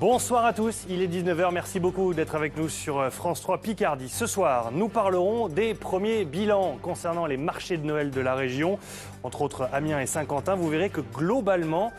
Bonsoir à tous, il est 19h, merci beaucoup d'être avec nous sur France 3 Picardie. Ce soir, nous parlerons des premiers bilans concernant les marchés de Noël de la région, entre autres Amiens et Saint-Quentin. Vous verrez que globalement,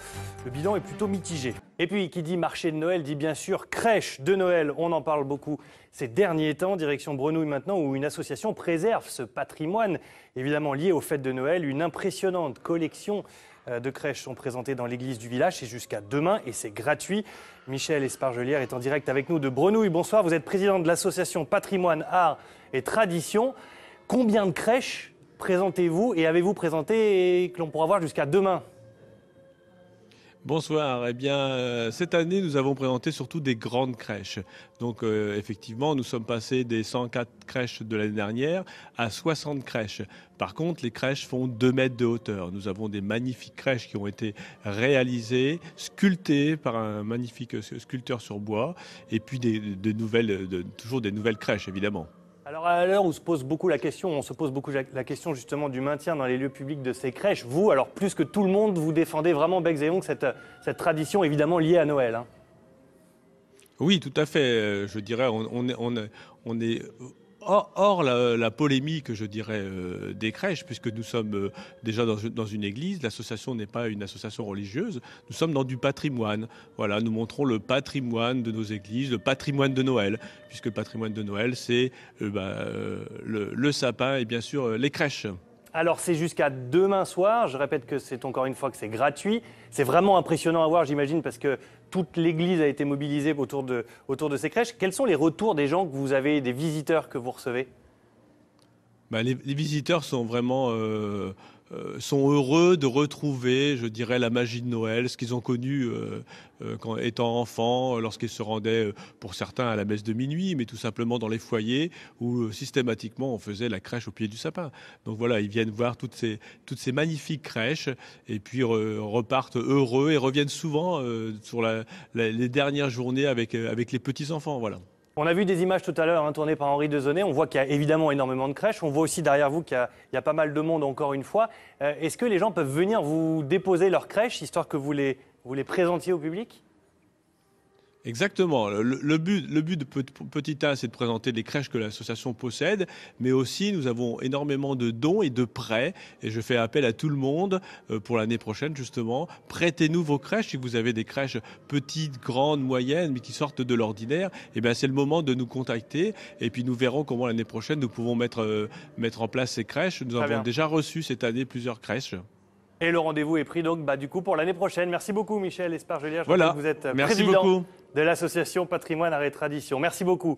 le bilan est plutôt mitigé. Et puis, qui dit marché de Noël dit bien sûr crèche de Noël. On en parle beaucoup ces derniers temps, direction Brenouille maintenant, où une association préserve ce patrimoine, évidemment lié aux fêtes de Noël. Une impressionnante collection de crèches sont présentées dans l'église du village. C'est jusqu'à demain et c'est gratuit. Michel Espargelière est en direct avec nous de Brenouille. Bonsoir, vous êtes président de l'association Patrimoine, Art et Tradition. Combien de crèches présentez-vous et avez-vous présenté et que l'on pourra voir jusqu'à demain ? Bonsoir. Eh bien, cette année, nous avons présenté surtout des grandes crèches. Donc, effectivement, nous sommes passés des 104 crèches de l'année dernière à 60 crèches. Par contre, les crèches font 2 mètres de hauteur. Nous avons des magnifiques crèches qui ont été réalisées, sculptées par un magnifique sculpteur sur bois, et puis toujours des nouvelles crèches, évidemment. Alors à l'heure où on se pose beaucoup la question justement du maintien dans les lieux publics de ces crèches, vous, alors plus que tout le monde, vous défendez vraiment bec et ongles cette tradition évidemment liée à Noël. Hein. Oui, tout à fait. Je dirais, on est hors la polémique, je dirais, des crèches, puisque nous sommes déjà dans une église. L'association n'est pas une association religieuse. Nous sommes dans du patrimoine. Voilà, nous montrons le patrimoine de nos églises, le patrimoine de Noël, puisque le patrimoine de Noël, c'est le sapin et bien sûr les crèches. Alors c'est jusqu'à demain soir, je répète que c'est encore une fois que c'est gratuit. C'est vraiment impressionnant à voir, j'imagine, parce que toute l'église a été mobilisée autour de ces crèches. Quels sont les retours des gens que vous avez, des visiteurs que vous recevez ? Les visiteurs sont vraiment sont heureux de retrouver, je dirais, la magie de Noël, ce qu'ils ont connu étant enfants, lorsqu'ils se rendaient, pour certains, à la messe de minuit, mais tout simplement dans les foyers où systématiquement on faisait la crèche au pied du sapin. Donc voilà, ils viennent voir toutes ces magnifiques crèches et puis repartent heureux et reviennent souvent sur les dernières journées avec les petits-enfants. Voilà. On a vu des images tout à l'heure tournées par Henri Dezonnet. On voit qu'il y a évidemment énormément de crèches. On voit aussi derrière vous qu'il y a pas mal de monde encore une fois. Est-ce que les gens peuvent venir vous déposer leurs crèches, histoire que vous les présentiez au public ? Exactement. Le but de Petit 1, c'est de présenter les crèches que l'association possède, mais aussi nous avons énormément de dons et de prêts. Et je fais appel à tout le monde pour l'année prochaine, justement. Prêtez-nous vos crèches. Si vous avez des crèches petites, grandes, moyennes, mais qui sortent de l'ordinaire, eh bien, c'est le moment de nous contacter. Et puis nous verrons comment l'année prochaine nous pouvons mettre en place ces crèches. Nous avons déjà reçu cette année plusieurs crèches. Et le rendez-vous est pris donc du coup pour l'année prochaine. Merci beaucoup Michel Espargelière. Voilà. Vous êtes Merci président beaucoup. de l'association Patrimoine, Art et Tradition. Merci beaucoup.